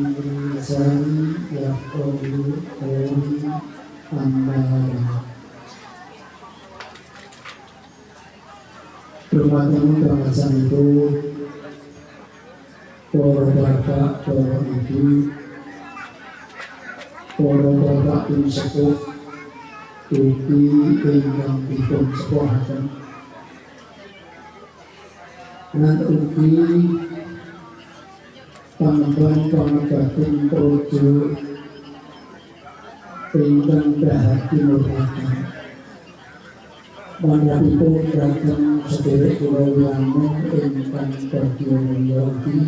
lisan yafqahu qawli amma bermakna bangsa itu para bapak, para ibu, para bapak pun sepuh ugi ingkang dipun sepuhaken lan ugi pangban-pangbatin projo ingkang dahar kinurmatan manapipun datang sederek kula wilangun ingkang bagya mulya ugi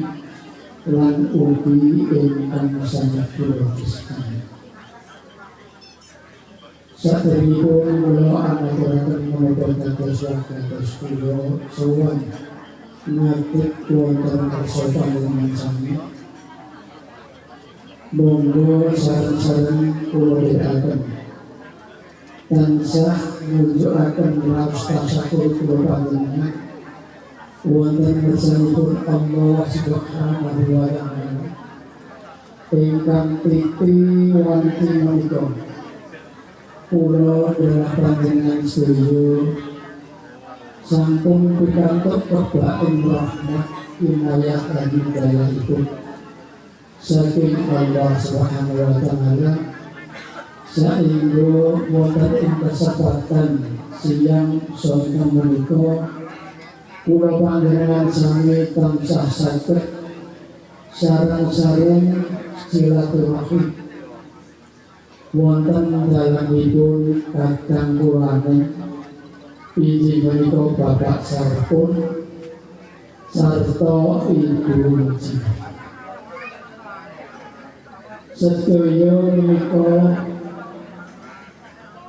lan ugi ingkang sanget kula tresnani. Saderengipun kula aturaken menapa dados wagatos kula sowan ngadeg wonten kersa panjenengan sami. Monggo sareng-sareng kula dherekaken tansah nunjukaken raos tasakur kula panjenengan wonten ngarsanipun Allah Subhanahu wa Ta'ala ingkang titi wanti menika kula adalah panjenengan sedaya sampun pikantuk kebaikan rahmat inayah lan hidayahipun saking Allah Subhanahu wa Ta'ala saengga wonten ing kesempatan siang sore menika kula panjenengan sami tansah saged sareng-sareng silaturahmi wonten dalemipun kakang kulane inggih menika Bapak Sarpun sarta Ibu Muji. Sedaya menika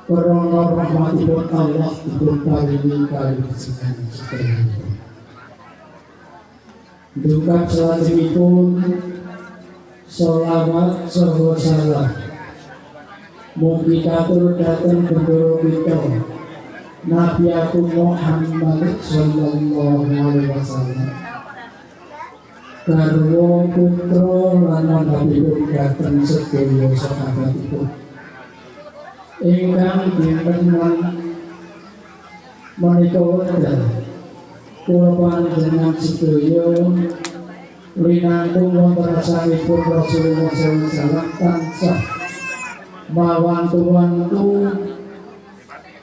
karana rahmatipun Allah dipun paringi kaluwihan sedaya. Duka salajengipun sholawat saha salam mugi katur dhateng Bapak kita Nabi Agung Muhammad sallallahu alaihi wasallam garwa putra lan manahipun dhateng sedaya sahabatipun ingkang dinten menika wonten kula panjenengan sedaya linangkung wonten rasanipun Rasulullah sallallahu alaihi wasallam tansah mawantu-wantu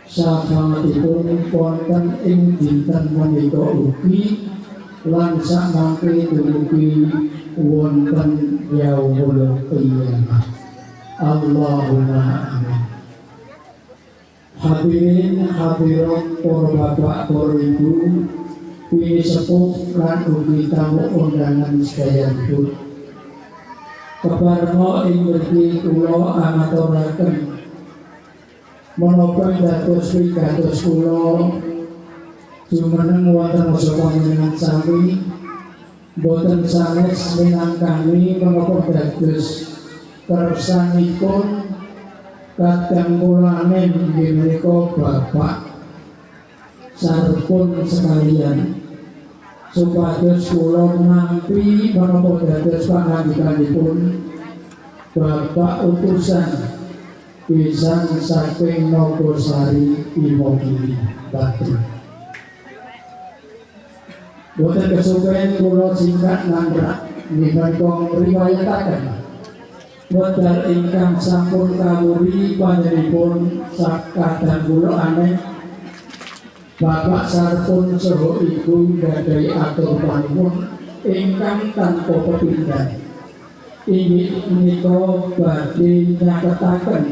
sahabatipun wonten ing dinten menika ugi lan samangke dumugi wonten yaumul qiyamah. Allahumma amin. Hadirin hadirat para bapak, para ibu, wini sepuh lan ugi tamu undangan sedayanipun. Kepareng ing mriki kula amaturaken menapa dados wigatos kula jumeneng wonten rasa panjenengan sami boten sanes minangkani menapa dados kersanipun kadang kulane inggih menika Bapak Sarpun sekalian supados kula nampi menapa dados pangandikanipun Bapak utusan pisan saking Nogosari Imogiri Batu. Boten kesupen kula singkat nandrak menika riwayataken wonten ingkang sampun kawuri panjenenganipun sakadang kula aneh Bapak Sarpun saha Ibu gadhahi atur panuwun ingkang tanpa pepindhan. Inggih menika badhe nyaketaken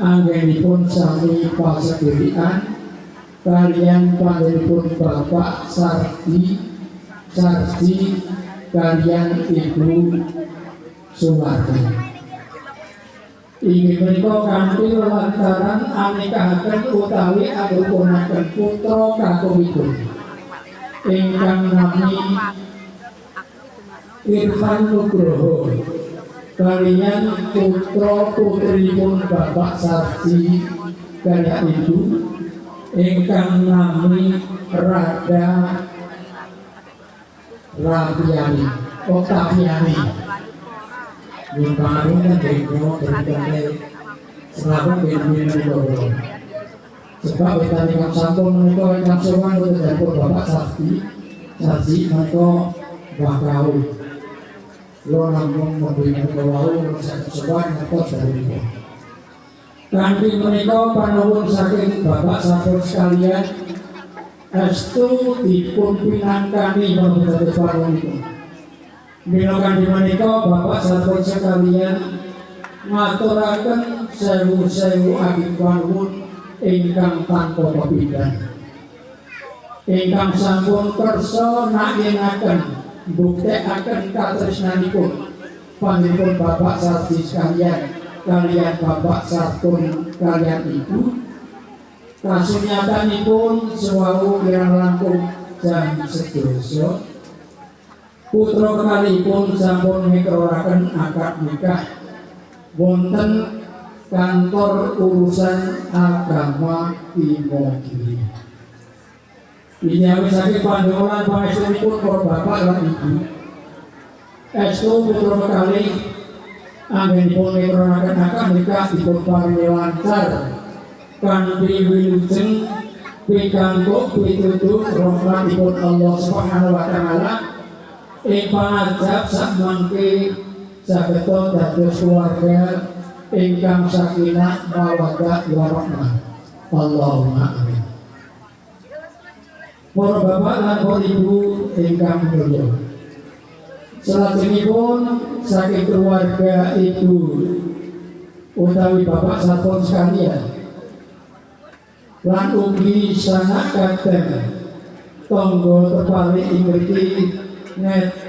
anggenipun sami pasegirian kaliyan panjenenganipun Bapak Sardi kaliyan Ibu Suwardi. Inggih menika kanthi lantaran anikahaken utawi anggonaken putra kakungipun ingkang nami Irfan Nugroho kaliyan putra putrinipun Bapak Sardi kaliyan Ibu ingkang nami Rada Rabiani Oktaviani Nyumparin kan demo dari selaku bin Doro. Sebab kita dengan sampun menikah dengan seorang itu dari Bapak Sakti, mereka bakau. Lo namun memberi kewau sesuatu atau dari itu. Kanti menikah panuwun saking Bapak sampun sekalian, estu dipun pinangkani memberi panuwun itu. Bilokan di menikah Bapak sampun sekalian ngaturaken sewu-sewu ageng panuwun ingkang tanpa pepindhan. Ingkang sampun kersa nayengaken buktekaken katresnanipun panjenengan Bapak Sarti sekalian kalian Bapak Sartun kalian Ibu. Kasunyatanipun sewau kirang langkung jam 12. Putra kekalipun sampun mikroraken akad nikah wonten kantor urusan agama Imogiri. Dinyami saking panjenengan pangestunipun para bapak lan ibu. Estu putra kekali anggenipun mikroraken akad nikah dipun paringi lancar kanthi wilujeng pikantuk pitutur rahmatipun Allah Subhanahu wa taala. Ing pangajab sak mangke sageta dados keluarga ingkang sakinah mawaddah warahmah. Allahumma amin. Para bapak lan para ibu ingkang mulya. Salajengipun saking keluarga ibu utawi bapak sampun sekalian lan ugi sanak kadang tangga tepalik ing mriki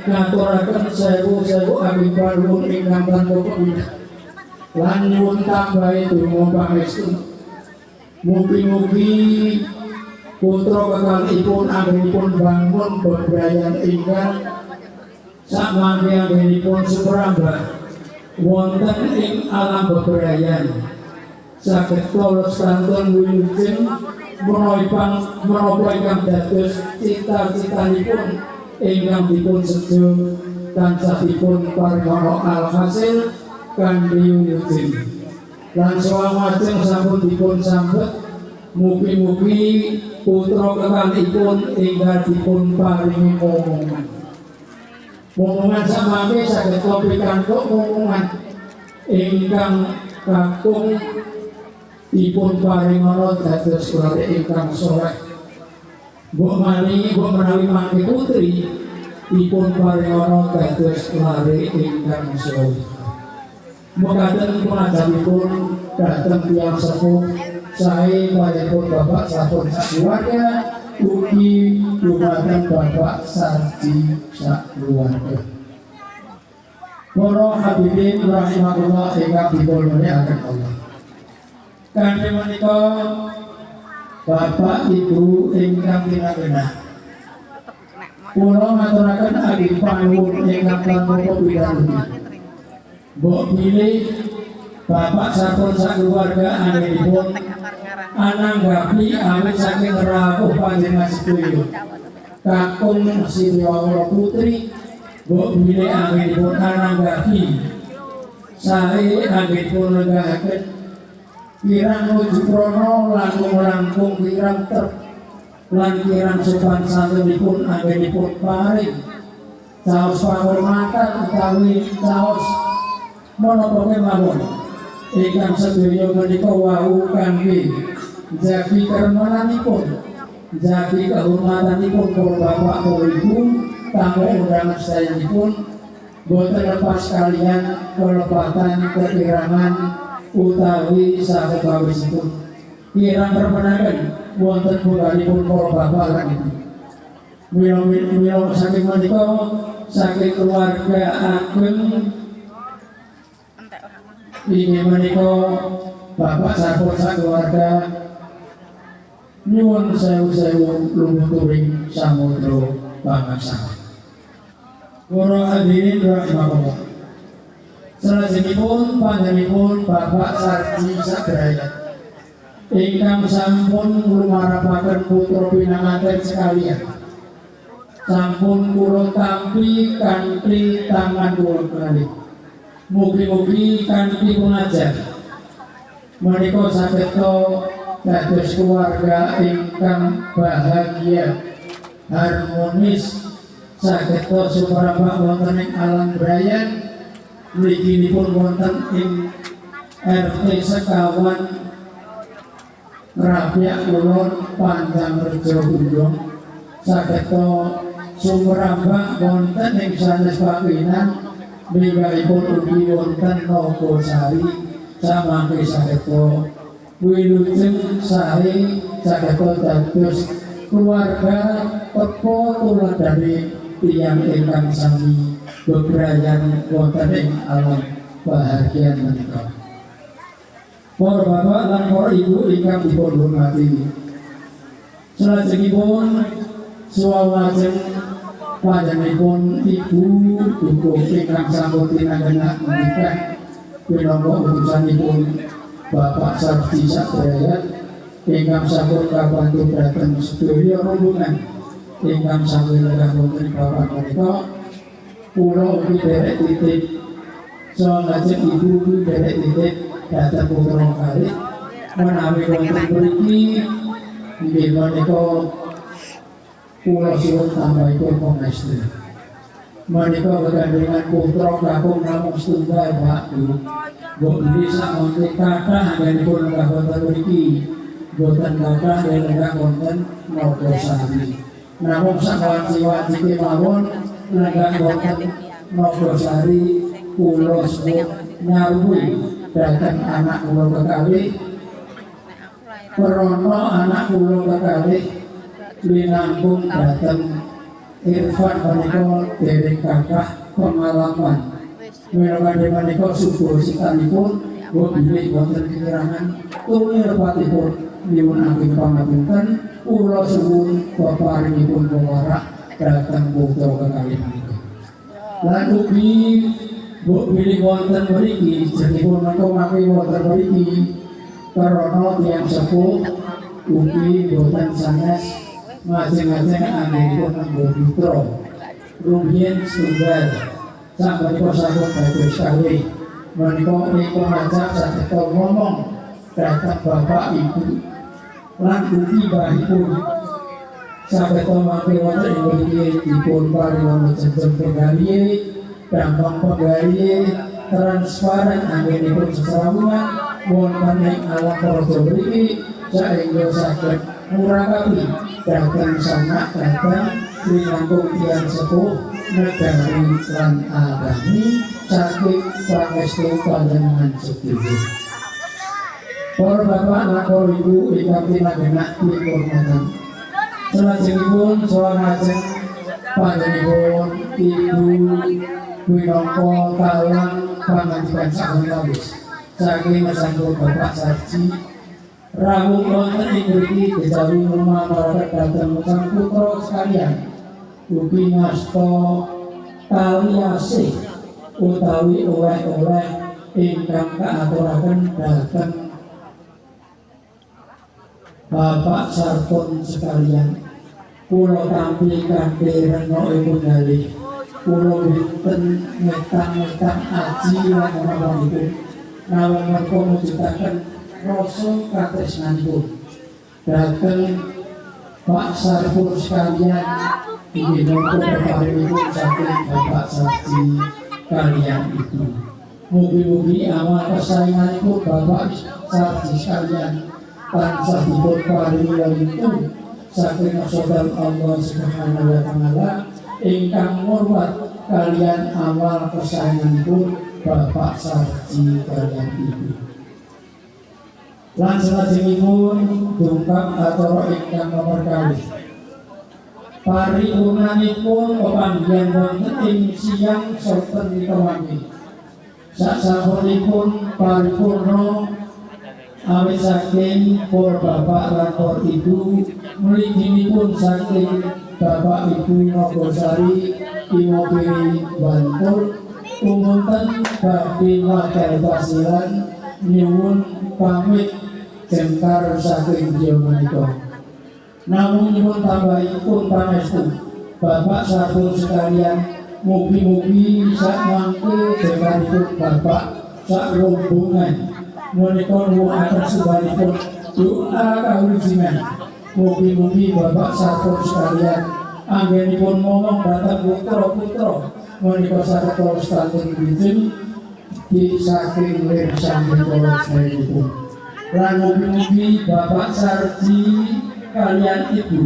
ngaturaken sewu-sewu ageng panuwun ingkang tanpa pepindhan lan nyuwun tambahi donga pangestu. Mugi-mugi putra kekalipun anggenipun bangun bebrayan ingkang sakmangke anggenipun sumrambah wonten ing alam bebrayan saged tolos kantun wilujeng menapa ingkang dados cita-citanipun ingkang dipun sejo tansah dipun paringana alhasil kanthi wilujeng lan sawetawis sampun dipun sambet. Mugi-mugi putra kekalipun ingkang dipun paringi momongan samangke saged pikantuk momongan ingkang kakung dipun paringana dados keluarga ingkang saleh. Mbok menawi mangke putri dipun paringana dados lare ingkang saleh. Mekaten punajabipun dhateng tiyang sepuh sae panjenengan Bapak sampun keluarga ugi dumateng Bapak Sarji sak keluarga. Para hadirin rahimahullah ingkang dimulyakaken Allah. Kanthi menika Bapak Ibu ingkang kinagena, kula ngaturaken ageng panuwun ingkang tanpa pepindhan. Mbok pilih Bapak sampun sakeluarga anggenipun ananggapi awit saking rawuh panjenengan sedaya kakung Sriwawala Putri. Mbok pilih anggenipun ananggapi sae anggenipun lenggahken kirang nuju krana langkung kirang trep lan kirang sopan santunipun anggenipun paring caos panghormatan utawi caos menapa kemawon ingkang sedaya menika wau kangge jagi kermananipun, jagi kehormatanipun para bapak para ibu tamu undangan sedayanipun boten lepas kalian kelepatan kekirangan utawi sakebawisipun kirang permenaken wonten punggalipun para bapak lan ibu. Mila saking menika saking keluarga ageng inggih menika Bapak sampun sakeluarga nyuwun sewu-sewu lumuturing samudra pangaksana. Para hadirin rahimahullah. Salajengipun panjenenganipun Bapak Sarji Sagraya ingkang sampun lumarapaken putra pinanganten sekalian. Sampun kula tampi kanthi tangan kula kalih. Mugi-mugi kanthi punajan menika saged dados keluarga ingkang bahagia harmonis saged suparambah wonten ing alam brayan mliginipun wonten ing RT sekawan Rabiak Kulon Pandangrejo Gunung saged sumerambah wonten ing sanes pawinan mlinggaipun ugi wonten Nogosari samangke saged wilujeng sae saged dados keluarga pepo tuladhane tiyang ingkang sami bebrayan wonten ing alam bahagia menika. Para bapak lan para ibu ingkang dipun hormati, salajengipun suwawajeng panjenenganipun ibu dukuh ingkang sampun tinangenak menikah minangka utusanipun Bapak Sarji Sadrayat ingkang sampun kabantu dhateng sedaya rombongan ingkang sami lenggah wonten bapak menika. Kula ugi derek titip salajeng ibu ugi derek titip dhateng putra kalih menawi wonten mriki inggih menika kula suwun tambahipun pangestu. Menika kegandhengan putra kakung namung setunggal Pak Bu. Mbok bisa mangke kathah anggenipun lenggah wonten mriki. Boten kathah lenggah wonten Nogosari. Namung sawanci-wancike mawon lenggah wonten Nogosari kula suwun nyawuhi dhateng anak kula kekalih. Prana anak kula kekalih linangkung dhateng Irfan menika dereng kathah pengalaman. Menangane menika subursikanipun mbok bilih wonten keterangan tulir patipun nyuwunaken pangapunten kula suwun peparingipun pewarak dhateng putra kekalih menika. Lan ugi mbok bilih wonten mriki jenipun menika mangke wonten mriki karana tiyang sepuh ugi boten sanes masing-masing anggenipun nganggo putra rumiyin setunggal sak menika sampun dados kalih menika niku ngajak saged ngomong dhateng bapak ibu lan ugi mbahipun saged mangke wonten ing mriki dipun paringi jeneng penggalihe dampak penggalihe transparan anggenipun sesrawungan wonten ing alam praja mriki saengga saged murakabi dhateng sanak dhateng linangkung tiyang sepuh negari lan agami saking pangestu panjenengan sedaya. Para bapak lan para ibu ingkang tinangenak pinurmatan, salajengipun salajeng panjenenganipun ibu minangka talang pangandikan sakawis saking sampun Bapak Sarji rawuh wonten ing mriki kejawi masyarakat dhateng sang putra sekalian ugi ngasta kaliasih utawi oleh-oleh ingkang kaaturaken dhateng Bapak Sarpun sekalian. Kula tampi kanthi renokipun kalih kula winten ngetang-ngetang aji lan nawanipun namung menika mujudaken rasa katresnanipun dhateng Pak Sarpun sekalian inggih menika peparingipun saking Bapak Sarji kaliyan ibu. Mugi-mugi amal kesayanganipun Bapak Sarji sekalian tansah dipun paringi leluntung saking saudara Allah Subhanahu wa taala ingkang ngurmat kalian amal kesayanganipun Bapak Sarji kaliyan ibu. Lan salajengipun dungkap acara ingkang nomor kalih paripurnanipun pepanggihan wonten ing siang sonten nika mangke. Sasampunipun paripurna awit saking para bapak lan para ibu mliginipun saking Bapak Ibu Nogosari Imogiri Bantul tumunten badhe wadal pasilan nyuwun pamit jengkar saking beliau menika. Namun nyuwun tambahipun pangestu Bapak Sarpun sekalian mugi-mugi sak mangke jamanipun Bapak sak rombongan menika nuwuhaken sebanipun doa kawijinan. Mugi-mugi Bapak sampun sekalian anggenipun ngomong dhateng putra-putra menika saged lestantun bijil di saking lir sampun kula sedherek. Lan mugi-mugi Bapak Sarji kalian Ibu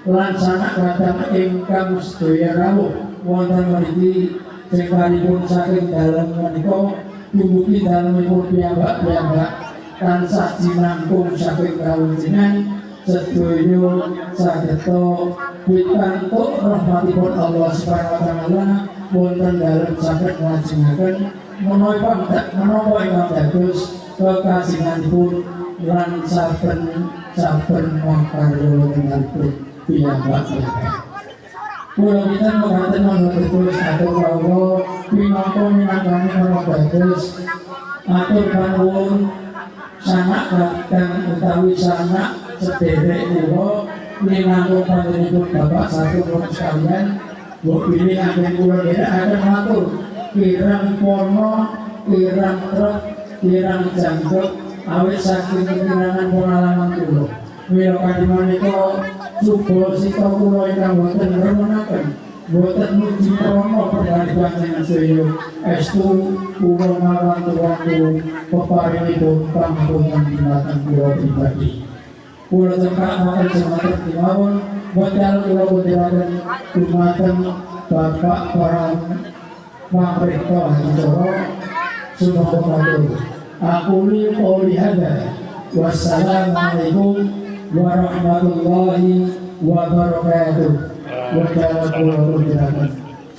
lan sanak kadang ingkang sedaya rawuh wonten mriki singkaripun saking dalem menika dumugi dalemipun piyambak-piyambak tansah jinangkung saking kawijinan sedaya sageta pikantuk rahmatipun Allah Subhanahu wa taala wonten dalem saged nglajengaken menapa ingkang dados kekasinganipun lan saben makarya wontenipun piyambak-piyambak. Kula kita mengatakan menurut atur kawula pinangka minangkani menapa dados atur panuwun sanak kadang utawi sanak sederek kula minangka panjenenganipun Bapak satu sekalian mbok pilih anggen kula dherek akan matur kirang pono kirang truk kirang jangkep awit saking kekirangan pengalaman kula mila kadhi menika suba sita kula ingkang boten remenaken boten muji promo perkara panjenengan sedaya estu kula mawantu peparingipun pangapunten dumateng kula pribadi. Kula cekak matur semanten kemawon wedal kula kudiraken dumateng Bapak para pameriksa acara sumangga matur. Aku qouli hadza wassalamualaikum warahmatullahi wabarakatuh. Wa